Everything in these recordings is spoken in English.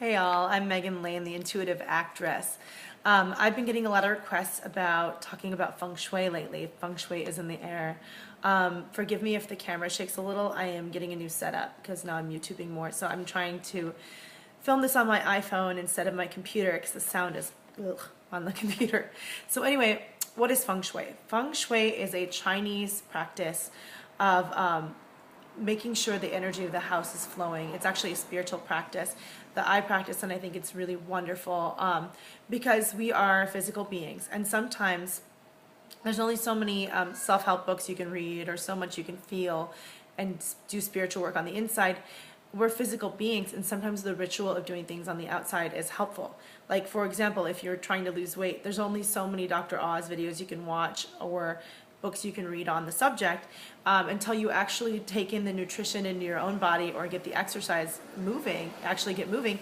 Hey all, I'm Megan Lane, the intuitive actress. I've been getting a lot of requests about talking about Feng Shui lately. Feng Shui is in the air. Forgive me if the camera shakes a little. I am getting a new setup because now I'm YouTubing more. So I'm trying to film this on my iPhone instead of my computer because the sound is on the computer. So anyway, what is Feng Shui? Feng Shui is a Chinese practice of making sure the energy of the house is flowing. It's actually a spiritual practice that I practice, and I think it's really wonderful because we are physical beings, and sometimes there's only so many self-help books you can read or so much you can feel and do spiritual work on the inside. We're physical beings, and sometimes the ritual of doing things on the outside is helpful. Like, for example, if you're trying to lose weight, there's only so many Dr. Oz videos you can watch or books you can read on the subject until you actually take in the nutrition into your own body or get the exercise moving, actually get moving.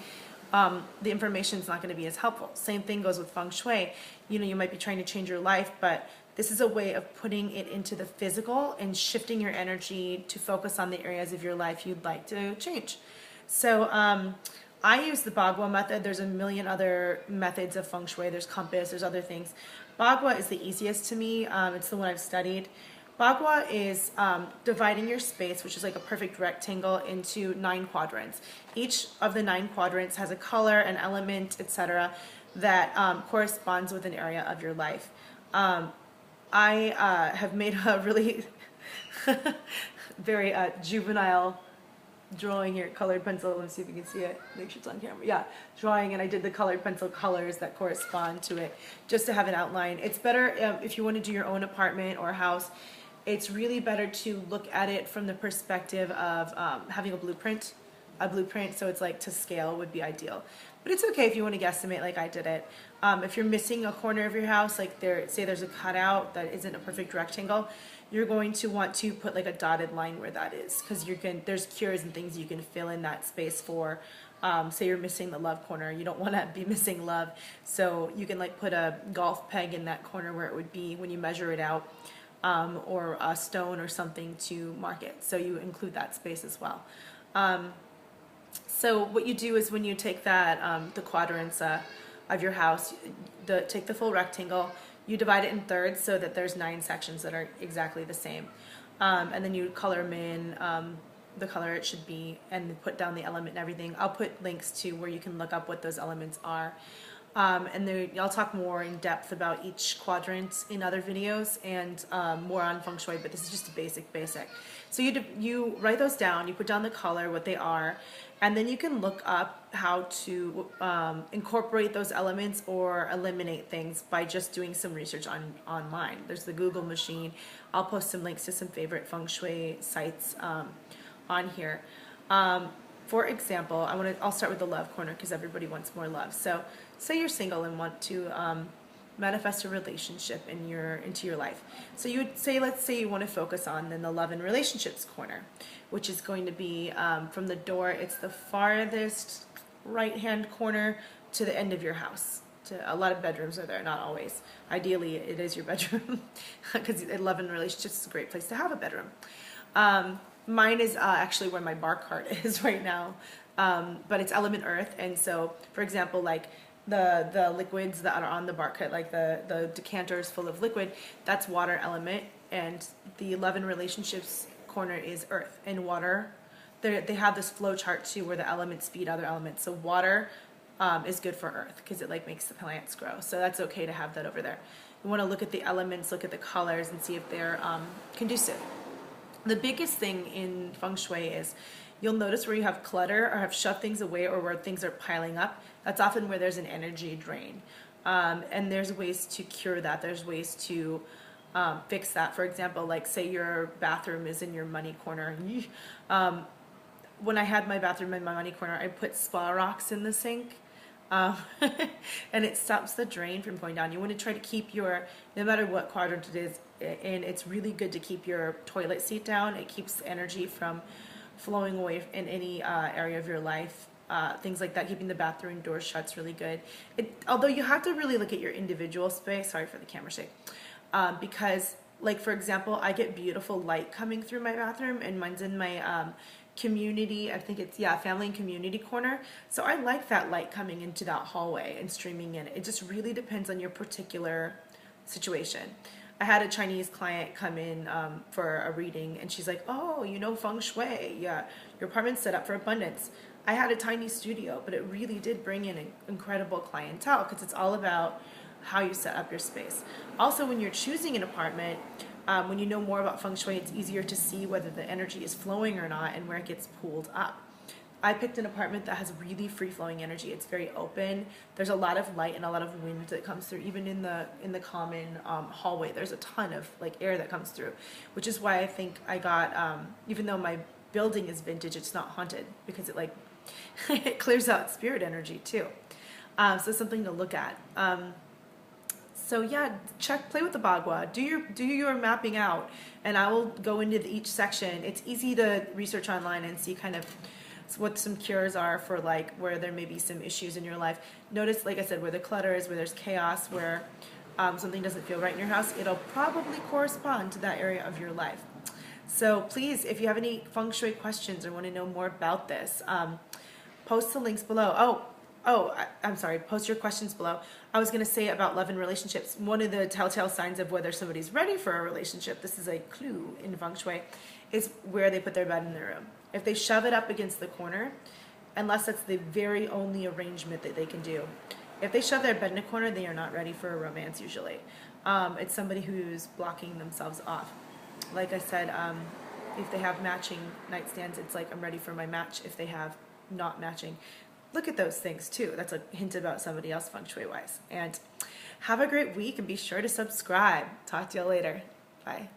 The information is not going to be as helpful. Same thing goes with Feng Shui. You might be trying to change your life, but this is a way of putting it into the physical and shifting your energy to focus on the areas of your life you'd like to change. So I use the bagua method. There's a million other methods of Feng Shui. There's compass, there's other things. Bagua is the easiest to me. It's the one I've studied. Bagua is dividing your space, which is like a perfect rectangle, into 9 quadrants. Each of the 9 quadrants has a color, an element, etc., that corresponds with an area of your life. I have made a really very juvenile drawing here, colored pencil. Let me see if you can see it. Make sure it's on camera. Yeah, drawing, and I did the colored pencil colors that correspond to it just to have an outline. It's better if you want to do your own apartment or house. It's really better to look at it from the perspective of having a blueprint. So it's like to scale would be ideal. But it's okay if you want to guesstimate like I did it. If you're missing a corner of your house, like say there's a cutout that isn't a perfect rectangle, you're going to want to put like a dotted line where that is, because there's cures and things you can fill in that space for. Say you're missing the love corner, you don't want to be missing love, so you can like put a golf peg in that corner where it would be when you measure it out, or a stone or something to mark it. So you include that space as well. So what you do is when you take that the quadrants of your house, take the full rectangle, you divide it in thirds so that there's 9 sections that are exactly the same, and then you color them in the color it should be and put down the element and everything. I'll put links to where you can look up what those elements are, and I'll talk more in depth about each quadrant in other videos and more on Feng Shui, but this is just a basic. So you write those down, you put down the color, what they are, and then you can look up how to incorporate those elements or eliminate things by just doing some research online. There's the Google machine. I'll post some links to some favorite Feng Shui sites on here. For example, I'll start with the love corner because everybody wants more love. So say you're single and want to manifest a relationship into your life. So you would say, let's say you want to focus on then the love and relationships corner, which is going to be from the door. It's the farthest right-hand corner to the end of your house. A lot of bedrooms are there, not always. Ideally, it is your bedroom because love and relationships is a great place to have a bedroom. Mine is actually where my bar cart is right now, but it's element earth, and so, for example, like the liquids that are on the bar cart, like the decanters full of liquid, that's water element, and the love and relationships corner is earth and water. They have this flow chart too where the elements feed other elements. So water is good for earth because it like makes the plants grow. So that's okay to have that over there. You want to look at the elements, look at the colors, and see if they're conducive. The biggest thing in Feng Shui is you'll notice where you have clutter or have shoved things away or where things are piling up. That's often where there's an energy drain. And there's ways to cure that. There's ways to fix that. For example, like say your bathroom is in your money corner. When I had my bathroom in my money corner, I put spa rocks in the sink. And it stops the drain from going down. You want to try to keep no matter what quadrant it is, and it's really good to keep your toilet seat down. It keeps energy from flowing away in any area of your life. Things like that, keeping the bathroom door shut's really good. Although you have to really look at your individual space. Sorry for the camera shake. Because, like for example, I get beautiful light coming through my bathroom, and mine's in my community. I think it's, yeah, family and community corner. So I like that light coming into that hallway and streaming in. It just really depends on your particular situation. I had a Chinese client come in for a reading, and she's like, oh, you know Feng Shui. Yeah, your apartment's set up for abundance. I had a tiny studio, but it really did bring in an incredible clientele because it's all about how you set up your space. Also, when you're choosing an apartment, when you know more about Feng Shui, it's easier to see whether the energy is flowing or not and where it gets pulled up. I picked an apartment that has really free-flowing energy. It's very open. There's a lot of light and a lot of wind that comes through. Even in the common hallway, there's a ton of like air that comes through, which is why I think I got, even though my building is vintage, it's not haunted because it like it clears out spirit energy too. So something to look at. So yeah, play with the bagua, do your mapping out, and I will go into each section. It's easy to research online and see kind of what some cures are for like where there may be some issues in your life. Notice, like I said, where the clutter is, where there's chaos, where something doesn't feel right in your house, it'll probably correspond to that area of your life. So please, if you have any Feng Shui questions or want to know more about this, post the links below. I'm sorry, post your questions below. I was going to say about love and relationships. One of the telltale signs of whether somebody's ready for a relationship, this is a clue in Feng Shui, is where they put their bed in their room. If they shove it up against the corner, unless that's the very only arrangement that they can do, if they shove their bed in a corner, they are not ready for a romance usually. It's somebody who's blocking themselves off. Like I said, if they have matching nightstands, it's like I'm ready for my match. If they have not matching, look at those things too. That's a hint about somebody else Feng Shui wise. And have a great week and be sure to subscribe. Talk to you later. Bye.